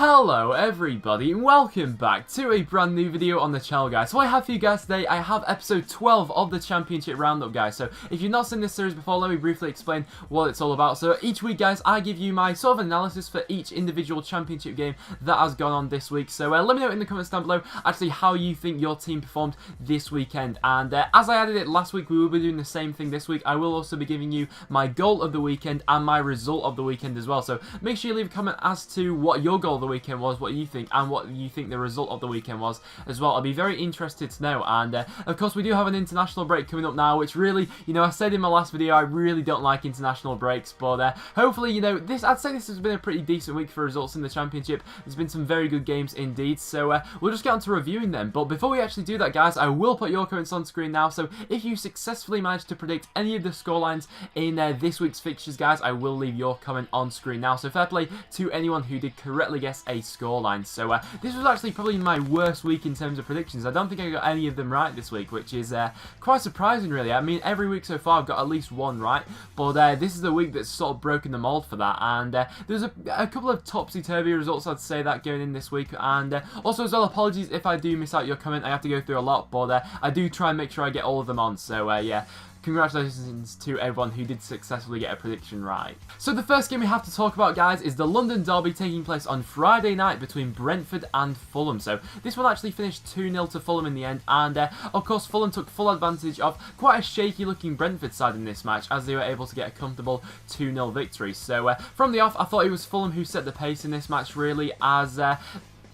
Hello everybody and welcome back to a brand new video on the channel, guys. So what I have for you guys today, I have episode 12 of the Championship Roundup, guys. So if you've not seen this series before, let me briefly explain what it's all about. So each week, guys, I give you my sort of analysis for each individual Championship game that has gone on this week. So let me know in the comments down below actually how you think your team performed this weekend. And as I added it last week, we will be doing the same thing this week. I will also be giving you my goal of the weekend and my result of the weekend as well. So make sure you leave a comment as to what your goal of the weekend was, what you think, and what you think the result of the weekend was as well. I'll be very interested to know. And of course, we do have an international break coming up now, which really, you know, I said in my last video, I really don't like international breaks, but hopefully, you know, I'd say this has been a pretty decent week for results in the Championship. There's been some very good games indeed, so we'll just get on to reviewing them. But before we actually do that, guys, I will put your comments on screen now, so if you successfully managed to predict any of the scorelines in this week's fixtures, guys, I will leave your comment on screen now. So fair play to anyone who did correctly guess a scoreline. So this was actually probably my worst week in terms of predictions. I don't think I got any of them right this week, which is quite surprising, really. I mean, every week so far I've got at least one right, but this is the week that's sort of broken the mold for that. And there's a couple of topsy-turvy results, I'd say, that going in this week. And also as well, apologies if I do miss out your comment. I have to go through a lot, but I do try and make sure I get all of them on. So yeah. Congratulations to everyone who did successfully get a prediction right. So the first game we have to talk about, guys, is the London Derby taking place on Friday night between Brentford and Fulham. So this one actually finished 2-0 to Fulham in the end, and of course Fulham took full advantage of quite a shaky looking Brentford side in this match as they were able to get a comfortable 2-0 victory. So from the off, I thought it was Fulham who set the pace in this match, really, as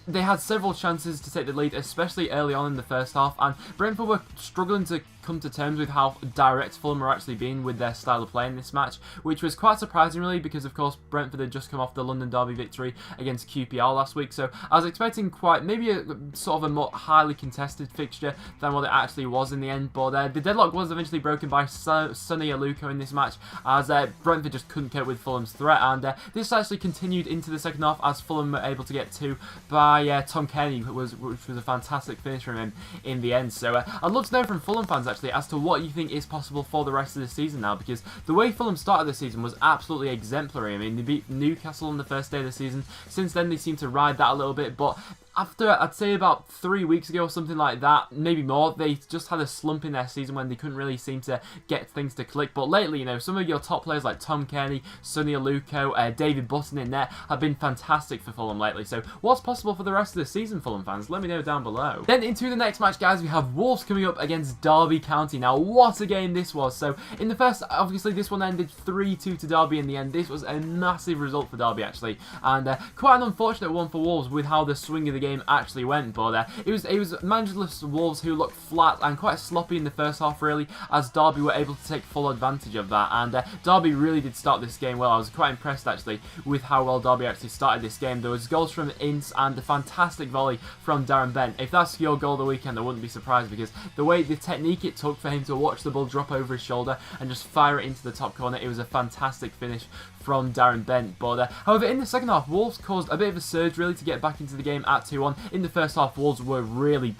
they had several chances to take the lead, especially early on in the first half, and Brentford were struggling to come to terms with how direct Fulham were actually being with their style of play in this match, which was quite surprising, really, because of course Brentford had just come off the London Derby victory against QPR last week. So I was expecting quite maybe a sort of a more highly contested fixture than what it actually was in the end, but the deadlock was eventually broken by Sonny Aluko in this match, as Brentford just couldn't cope with Fulham's threat, and this actually continued into the second half as Fulham were able to get two by Tom Kenny, which was a fantastic finish from him in the end. So I'd love to know from Fulham fans actually as to what you think is possible for the rest of the season now, because the way Fulham started the season was absolutely exemplary. I mean, they beat Newcastle on the first day of the season. Since then, they seem to ride that a little bit, but after, I'd say, about 3 weeks ago or something like that, maybe more, they just had a slump in their season when they couldn't really seem to get things to click. But lately, you know, some of your top players like Tom Kearney, Sonny Aluko, David Burton in net have been fantastic for Fulham lately. So what's possible for the rest of the season, Fulham fans? Let me know down below. Then into the next match, guys, we have Wolves coming up against Derby County. Now, what a game this was. So in the first, obviously, this one ended 3-2 to Derby in the end. This was a massive result for Derby, actually, and quite an unfortunate one for Wolves with how the swing of the game actually went. But it was managerless Wolves who looked flat and quite sloppy in the first half, really, as Derby were able to take full advantage of that. And Derby really did start this game well. I was quite impressed, actually, with how well Derby actually started this game. There was goals from Ince and a fantastic volley from Darren Bent. If that's your goal of the weekend, I wouldn't be surprised, because the way, the technique it took for him to watch the ball drop over his shoulder and just fire it into the top corner, it was a fantastic finish from Darren Bent. But however, in the second half, Wolves caused a bit of a surge, really, to get back into the game at 2-1. In the first half, Wolves were really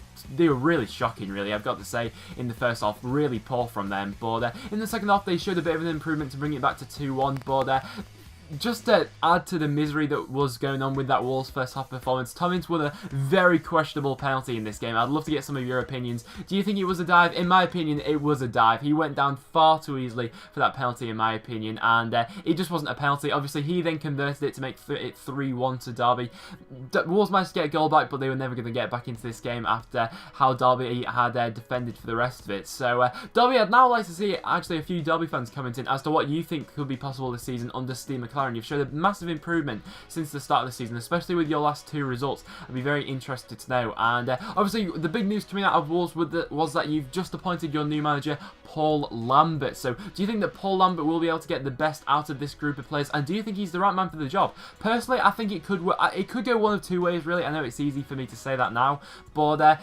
shocking, really, I've got to say. In the first half, really poor from them. But in the second half, they showed a bit of an improvement to bring it back to 2-1. But just to add to the misery that was going on with that Wolves first half performance, Tom Ince won a very questionable penalty in this game. I'd love to get some of your opinions. Do you think it was a dive? In my opinion, it was a dive. He went down far too easily for that penalty, in my opinion, and it just wasn't a penalty. Obviously, he then converted it to make it 3-1 to Derby. Wolves managed to get a goal back, but they were never going to get back into this game after how Derby had defended for the rest of it. So Derby, I'd now like to see actually a few Derby fans commenting as to what you think could be possible this season under Steve McLaren. You've showed a massive improvement since the start of the season, especially with your last two results. I'd be very interested to know. And obviously, the big news coming out of Wolves was that you've just appointed your new manager, Paul Lambert. So do you think that Paul Lambert will be able to get the best out of this group of players, and do you think he's the right man for the job? Personally, I think it could go one of two ways, really. I know it's easy for me to say that now, but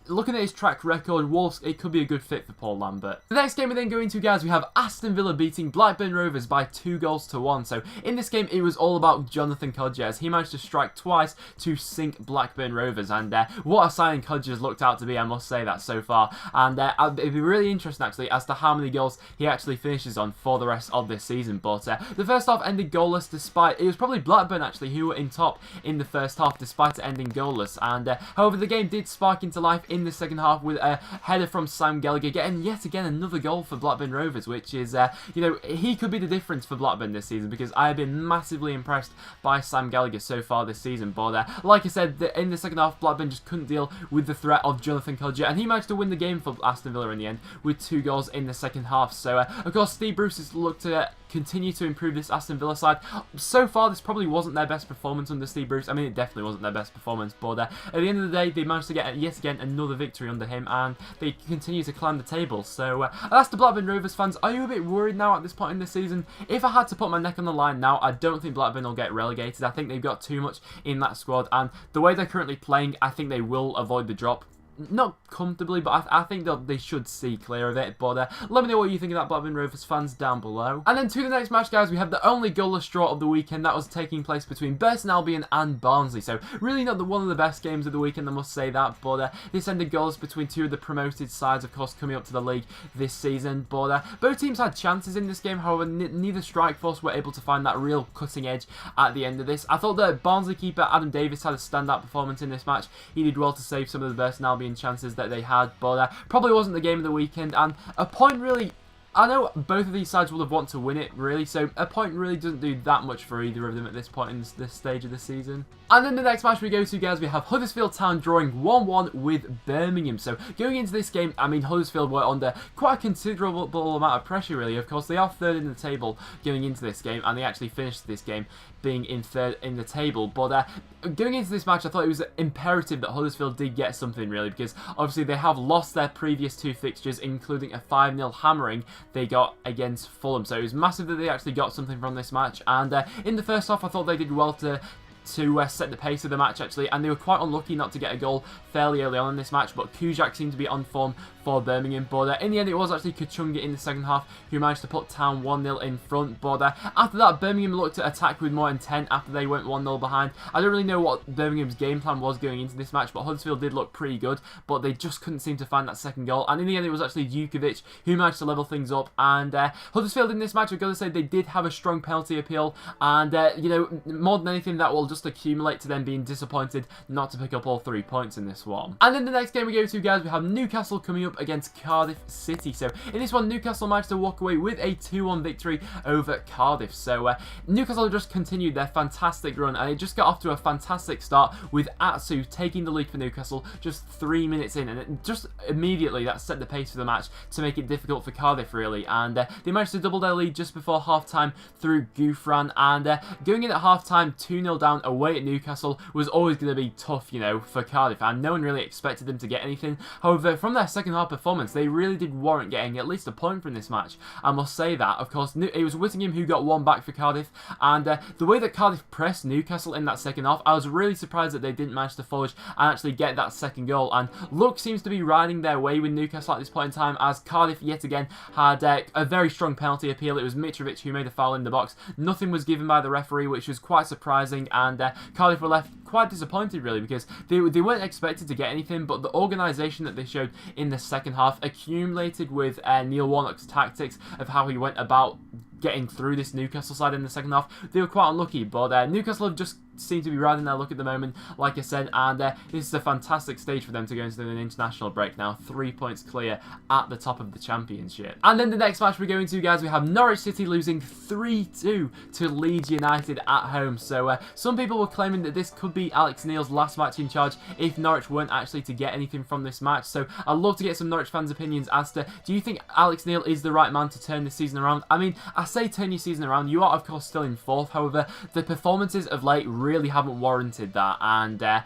looking at his track record, Wolves, it could be a good fit for Paul Lambert. The next game we then go into, guys, we have Aston Villa beating Blackburn Rovers by 2-1. So in this game, it was all about Jonathan Kodjia, as he managed to strike twice to sink Blackburn Rovers. And what a signing Kodjia's looked out to be, I must say that so far. And it'd be really interesting, actually, as to how many goals he actually finishes on for the rest of this season. But the first half ended goalless, despite, it was probably Blackburn, actually, who were in top in the first half, despite it ending goalless. And however, the game did spark into life in the second half with a header from Sam Gallagher, getting yet again another goal for Blackburn Rovers, which is, you know, he could be the difference for Blackburn this season, because I have been massively impressed by Sam Gallagher so far this season. But like I said, in the second half, Blackburn just couldn't deal with the threat of Jonathan Kodjia, and he managed to win the game for Aston Villa in the end with 2 goals in the second half. So of course, Steve Bruce has looked to continue to improve this Aston Villa side. So far, this probably wasn't their best performance under Steve Bruce. I mean, it definitely wasn't their best performance, but at the end of the day, they managed to get yet again another victory under him, and they continue to climb the table. So that's the Blackburn Rovers fans. Are you a bit worried now at this point in the season? If I had to put my neck on the line now, I don't think Blackburn will get relegated. I think they've got too much in that squad, and the way they're currently playing, I think they will avoid the drop. Not comfortably, but I think they should see clear of it. But let me know what you think of that, Blackburn Rovers fans, down below. And then to the next match, guys, we have the only goalless draw of the weekend. That was taking place between Burton, Albion and Barnsley. So really not one of the best games of the weekend, I must say that. But this ended goalless between 2 of the promoted sides, of course, coming up to the league this season. But both teams had chances in this game. However, neither strike force were able to find that real cutting edge at the end of this. I thought that Barnsley keeper Adam Davis had a standout performance in this match. He did well to save some of the Burton Albion chances that they had, but probably wasn't the game of the weekend, and a point really, I know both of these sides will have wanted to win it, really, so a point really doesn't do that much for either of them at this point in this stage of the season. And then the next match we go to, guys, we have Huddersfield Town drawing 1-1 with Birmingham. So going into this game, I mean, Huddersfield were under quite a considerable amount of pressure, really. Of course, they are third in the table going into this game, and they actually finished this game being in third in the table. But going into this match, I thought it was imperative that Huddersfield did get something, really, because obviously they have lost their previous 2 fixtures, including a 5-0 hammering they got against Fulham. So it was massive that they actually got something from this match. And in the first half, I thought they did well to set the pace of the match, actually, and they were quite unlucky not to get a goal fairly early on in this match, but Kujak seemed to be on form for Birmingham. But in the end, it was actually Kachunga in the second half who managed to put Town 1-0 in front. But after that, Birmingham looked to attack with more intent after they went 1-0 behind. I don't really know what Birmingham's game plan was going into this match, but Huddersfield did look pretty good, but they just couldn't seem to find that second goal. And in the end, it was actually Jukovic who managed to level things up. And Huddersfield in this match, I've got to say, they did have a strong penalty appeal, and you know, more than anything, that will just accumulate to them being disappointed not to pick up all 3 points in this one. And in the next game we go to, guys, we have Newcastle coming up against Cardiff City. So in this one, Newcastle managed to walk away with a 2-1 victory over Cardiff. So Newcastle just continued their fantastic run, and it just got off to a fantastic start with Atsu taking the lead for Newcastle just 3 minutes in, and it just immediately that set the pace for the match to make it difficult for Cardiff, really. And they managed to double their lead just before half-time through Gouffran, and going in at half-time 2-0 down away at Newcastle was always going to be tough, you know, for Cardiff, and no one really expected them to get anything. However, from their second half performance, they really did warrant getting at least a point from this match. I must say that. Of course, it was Whittingham who got one back for Cardiff, and the way that Cardiff pressed Newcastle in that second half, I was really surprised that they didn't manage to forge and actually get that second goal. And luck seems to be riding their way with Newcastle at this point in time, as Cardiff yet again had a very strong penalty appeal. It was Mitrovic who made a foul in the box. Nothing was given by the referee, which was quite surprising, and Cardiff were left quite disappointed, really, because they weren't expected to get anything, but the organisation that they showed in the second half accumulated with Neil Warnock's tactics of how he went about getting through this Newcastle side in the second half. They were quite unlucky, but Newcastle have just seem to be riding their luck at the moment, like I said, and this is a fantastic stage for them to go into an international break now. 3 points clear at the top of the championship. And then the next match we're going to, guys, we have Norwich City losing 3-2 to Leeds United at home. So some people were claiming that this could be Alex Neil's last match in charge if Norwich weren't actually to get anything from this match. So I'd love to get some Norwich fans' opinions as to, do you think Alex Neil is the right man to turn this season around? I mean, I say turn your season around, you are of course still in 4th, however, the performances of late really haven't warranted that, and I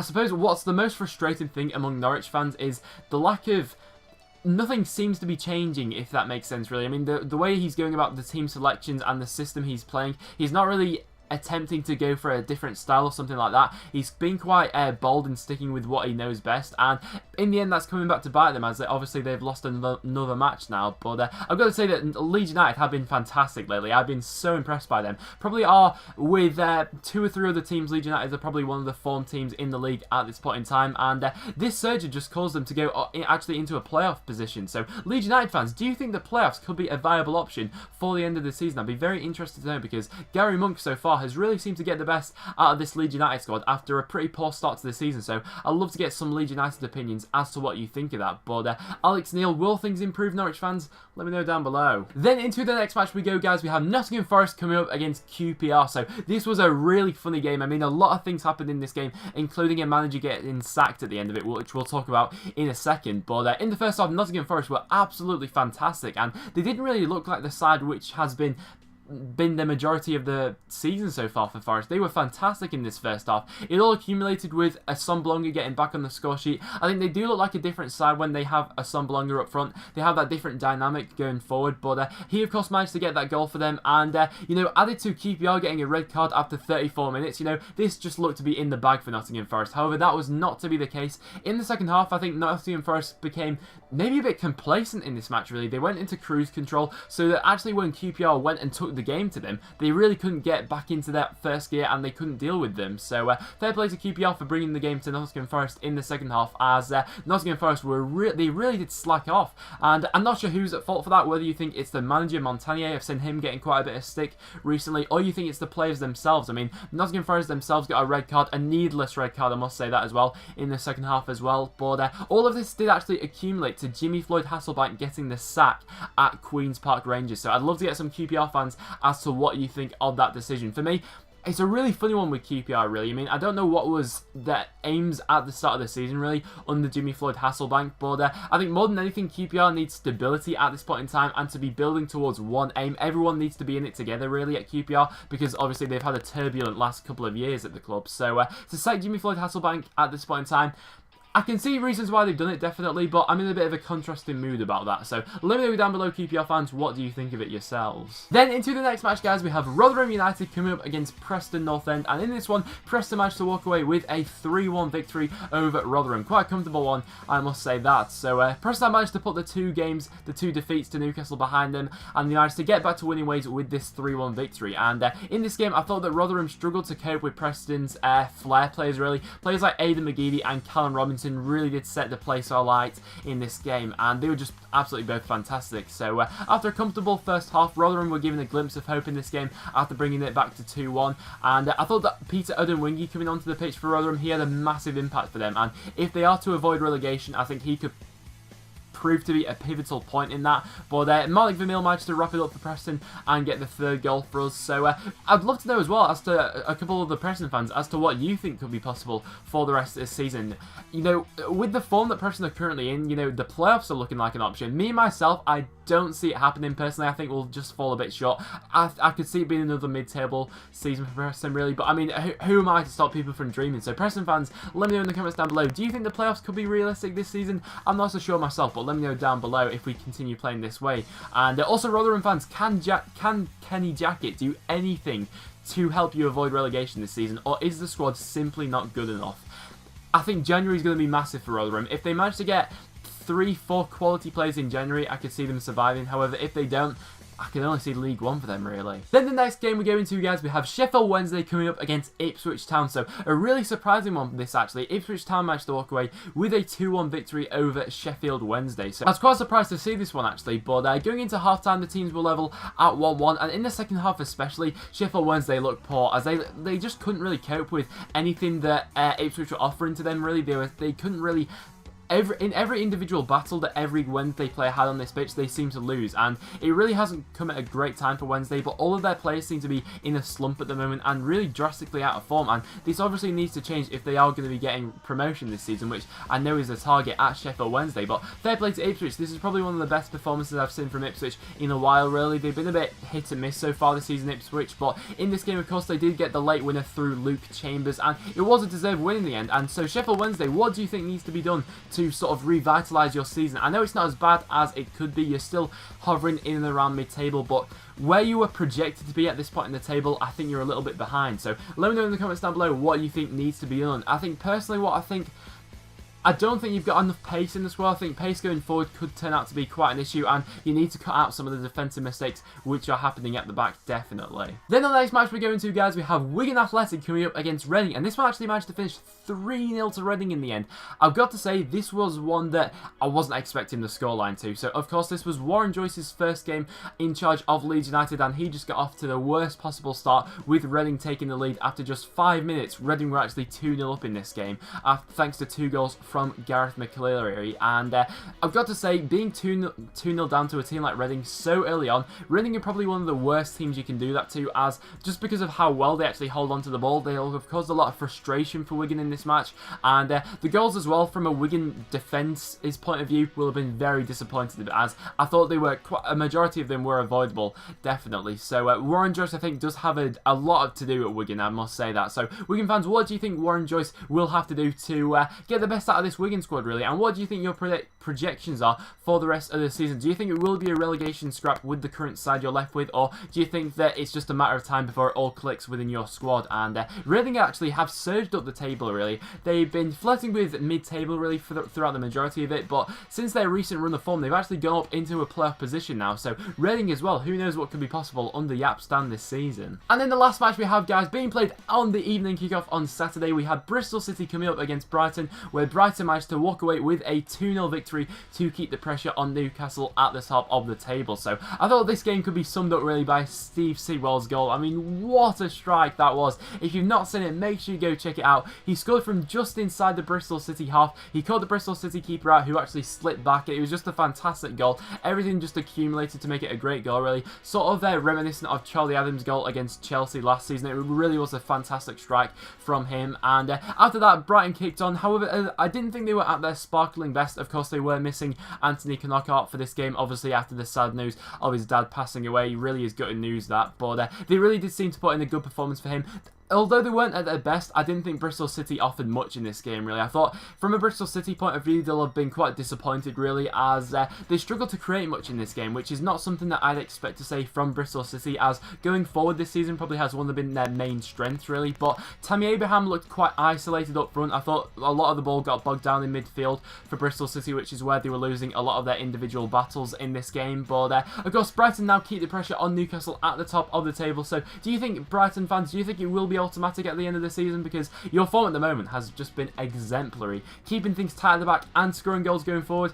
suppose what's the most frustrating thing among Norwich fans is the lack of, nothing seems to be changing, if that makes sense, really. I mean, the way he's going about the team selections and the system he's playing, he's not really attempting to go for a different style or something like that. He's been quite bold in sticking with what he knows best, and in the end that's coming back to bite them, as obviously they've lost another match now. But I've got to say that Leeds United have been fantastic lately. I've been so impressed by them. Probably are, with 2 or 3 other teams, Leeds United are probably one of the form teams in the league at this point in time, and this surge had just caused them to go actually into a playoff position. So Leeds United fans, do you think the playoffs could be a viable option for the end of the season? I'd be very interested to know, because Gary Monk so far has really seemed to get the best out of this Leeds United squad after a pretty poor start to the season. So I'd love to get some Leeds United opinions as to what you think of that. But Alex Neil, will things improve, Norwich fans? Let me know down below. Then into the next match we go, guys. We have Nottingham Forest coming up against QPR. So this was a really funny game. I mean, a lot of things happened in this game, including a manager getting sacked at the end of it, which we'll talk about in a second. But in the first half, Nottingham Forest were absolutely fantastic, and they didn't really look like the side which has been the majority of the season so far for Forest. They were fantastic in this first half. It all accumulated with a Sonblonga getting back on the score sheet. I think they do look like a different side when they have a Sonblonga up front. They have that different dynamic going forward, but he of course managed to get that goal for them, and you know, added to QPR getting a red card after 34 minutes, you know, this just looked to be in the bag for Nottingham Forest. However, that was not to be the case. In the second half, I think Nottingham Forest became maybe a bit complacent in this match, really. They went into cruise control, so that actually when QPR went and took the game to them, they really couldn't get back into that first gear, and they couldn't deal with them. So fair play to QPR for bringing the game to Nottingham Forest in the second half, as Nottingham Forest they really did slack off, and I'm not sure who's at fault for that, whether you think it's the manager Montagnier. I've seen him getting quite a bit of stick recently, or you think it's the players themselves. I mean, Nottingham Forest themselves got a red card, a needless red card, I must say that as well, in the second half as well. But all of this did actually accumulate to Jimmy Floyd Hasselbank getting the sack at Queen's Park Rangers. So I'd love to get some QPR fans as to what you think of that decision. For me, it's a really funny one with QPR, really. I mean, I don't know what was their aims at the start of the season, really, under Jimmy Floyd Hasselbank, but I think more than anything, QPR needs stability at this point in time, and to be building towards one aim. Everyone needs to be in it together, really, at QPR, because obviously they've had a turbulent last couple of years at the club. So to sack Jimmy Floyd Hasselbank at this point in time, I can see reasons why they've done it, definitely, but I'm in a bit of a contrasting mood about that. So let me know down below, QPR fans, what do you think of it yourselves? Then into the next match, guys, we have Rotherham United coming up against Preston North End, and in this one, Preston managed to walk away with a 3-1 victory over Rotherham. Quite a comfortable one, I must say that. So Preston managed to put the 2 defeats to Newcastle behind them, and they managed to get back to winning ways with this 3-1 victory. And in this game, I thought that Rotherham struggled to cope with Preston's flair players, really. Players like Aidan McGeady and Callum Robinson really did set the place alight in this game, and they were just absolutely both fantastic. So after a comfortable first half, Rotherham were given a glimpse of hope in this game after bringing it back to 2-1, and I thought that Peter Odemwingie coming onto the pitch for Rotherham, he had a massive impact for them, and if they are to avoid relegation, I think he could prove to be a pivotal point in that. But Malik Vermeil managed to wrap it up for Preston and get the 3rd goal for us. So I'd love to know as well, as to a couple of the Preston fans, as to what you think could be possible for the rest of this season. You know, with the form that Preston are currently in, you know, the playoffs are looking like an option. Me myself, I don't see it happening personally. I think we'll just fall a bit short. I could see it being another mid-table season for Preston, really, but I mean, who am I to stop people from dreaming? So Preston fans, let me know in the comments down below, do you think the playoffs could be realistic this season? I'm not so sure myself, but let me know down below if we continue playing this way. And also, Rotherham fans, can Kenny Jackett do anything to help you avoid relegation this season, or is the squad simply not good enough? I think January is going to be massive for Rotherham. If they manage to get 3-4 quality players in January, I could see them surviving. However, if they don't, I can only see League One for them, really. Then the next game we go into, guys, we have Sheffield Wednesday coming up against Ipswich Town. So a really surprising one for this, actually. Ipswich Town managed to walk away with a 2-1 victory over Sheffield Wednesday. So I was quite surprised to see this one, actually. But going into half-time, the teams were level at 1-1. And in the second half especially, Sheffield Wednesday looked poor, as they just couldn't really cope with anything that Ipswich were offering to them, really. They couldn't really... In every individual battle that every Wednesday player had on this pitch, they seem to lose, and it really hasn't come at a great time for Wednesday, but all of their players seem to be in a slump at the moment and really drastically out of form, and this obviously needs to change if they are going to be getting promotion this season, which I know is the target at Sheffield Wednesday. But fair play to Ipswich. This is probably one of the best performances I've seen from Ipswich in a while, really. They've been a bit hit and miss so far this season, Ipswich, but in this game, of course, they did get the late winner through Luke Chambers, and it was a deserved win in the end. And so Sheffield Wednesday, what do you think needs to be done to sort of revitalise your season. I know it's not as bad as it could be. You're still hovering in and around mid-table, but where you were projected to be at this point in the table, I think you're a little bit behind. So let me know in the comments down below what you think needs to be done. I think personally I don't think you've got enough pace in the squad. I think pace going forward could turn out to be quite an issue, and you need to cut out some of the defensive mistakes which are happening at the back, definitely. Then on the next match we're going to, guys, we have Wigan Athletic coming up against Reading, and this one actually managed to finish 3-0 to Reading in the end. I've got to say, this was one that I wasn't expecting the scoreline to. So, of course, this was Warren Joyce's first game in charge of Leeds United, and he just got off to the worst possible start, with Reading taking the lead after just 5 minutes. Reading were actually 2-0 up in this game, thanks to 2 goals from Gareth McCleary, and I've got to say, being 2-0 down to a team like Reading so early on, Reading are probably one of the worst teams you can do that to, as just because of how well they actually hold on to the ball, they'll have caused a lot of frustration for Wigan in this match, and the goals as well, from a Wigan defence's point of view, will have been very disappointed, as I thought they were, a majority of them were avoidable, definitely. So Warren Joyce, I think, does have a lot to do at Wigan, I must say that. So Wigan fans, what do you think Warren Joyce will have to do to get the best out of this Wigan squad, really? And what do you think your projections are for the rest of the season? Do you think it will be a relegation scrap with the current side you're left with, or do you think that it's just a matter of time before it all clicks within your squad? And Reading actually have surged up the table, really. They've been flirting with mid-table, really, throughout the majority of it, but since their recent run of form, they've actually gone up into a playoff position now. So Reading as well, who knows what could be possible under Jaap Stam this season. And then the last match we have, guys, being played on the evening kickoff on Saturday, we had Bristol City coming up against Brighton, where Brighton managed to walk away with a 2-0 victory to keep the pressure on Newcastle at the top of the table. So I thought this game could be summed up really by Steve Sidwell's goal. I mean, what a strike that was. If you've not seen it, make sure you go check it out. He scored from just inside the Bristol City half. He caught the Bristol City keeper out, who actually slipped back. It was just a fantastic goal. Everything just accumulated to make it a great goal, really. Sort of reminiscent of Charlie Adams' goal against Chelsea last season. It really was a fantastic strike from him. And after that, Brighton kicked on. However, I didn't think they were at their sparkling best. Of course, they were missing Anthony Knockaert for this game, obviously after the sad news of his dad passing away. Really is gutting news, that, but they really did seem to put in a good performance for him. Although they weren't at their best, I didn't think Bristol City offered much in this game, really. I thought, from a Bristol City point of view, they'll have been quite disappointed, really, as they struggled to create much in this game, which is not something that I'd expect to say from Bristol City, as going forward this season probably has one of been their main strengths, really. But Tammy Abraham looked quite isolated up front. I thought a lot of the ball got bogged down in midfield for Bristol City, which is where they were losing a lot of their individual battles in this game. But, of course, Brighton now keep the pressure on Newcastle at the top of the table. So, do you think, Brighton fans, do you think it will be automatic at the end of the season? Because your form at the moment has just been exemplary, keeping things tight at the back and scoring goals going forward.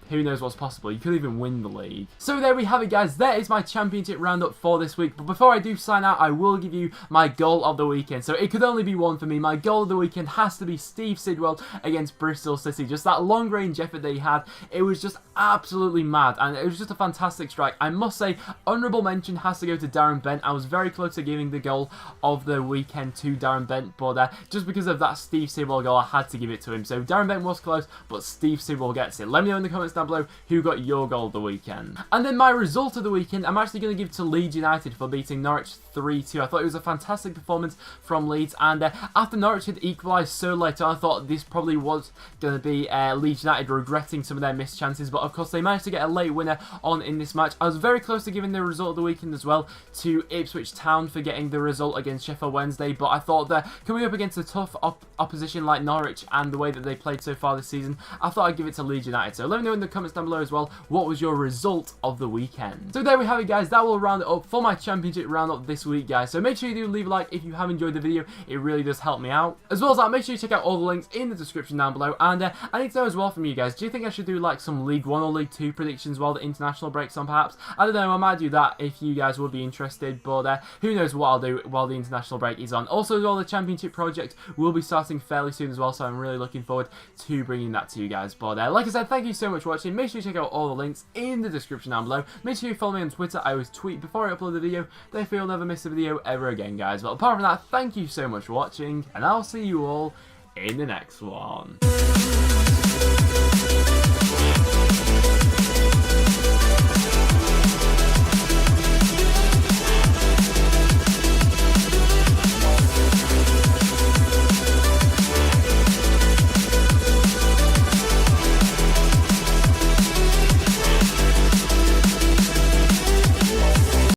Who knows what's possible? You could even win the league. So there we have it, guys. That is my championship roundup for this week. But before I do sign out, I will give you my goal of the weekend. So it could only be one for me. My goal of the weekend has to be Steve Sidwell against Bristol City. Just that long-range effort that he had. It was just absolutely mad. And it was just a fantastic strike. I must say, honourable mention has to go to Darren Bent. I was very close to giving the goal of the weekend to Darren Bent. But just because of that Steve Sidwell goal, I had to give it to him. So Darren Bent was close, but Steve Sidwell gets it. Let me know in the comments down below who got your goal of the weekend. And then my result of the weekend, I'm actually going to give to Leeds United for beating Norwich 3-2. I thought it was a fantastic performance from Leeds, and after Norwich had equalised so late on, I thought this probably was going to be Leeds United regretting some of their missed chances, but of course they managed to get a late winner on in this match. I was very close to giving the result of the weekend as well to Ipswich Town for getting the result against Sheffield Wednesday, but I thought that coming up against a tough opposition like Norwich and the way that they played so far this season, I thought I'd give it to Leeds United. So let me know in the comments down below as well, what was your result of the weekend? So there we have it, guys. That will round it up for my championship roundup this week, guys. So make sure you do leave a like if you have enjoyed the video. It really does help me out. As well as that, make sure you check out all the links in the description down below. And I need to know as well from you guys, do you think I should do like some League 1 or League 2 predictions while the international break's on, perhaps? I don't know, I might do that if you guys would be interested, but who knows what I'll do while the international break is on. Also, as well, the championship project will be starting fairly soon as well, so I'm really looking forward to bringing that to you guys. But like I said, thank you so much for watching. Make sure you check out all the links in the description down below. Make sure you follow me on Twitter. I always tweet before I upload the video, therefore you'll never miss a video ever again, guys. But apart from that, thank you so much for watching, and I'll see you all in the next one.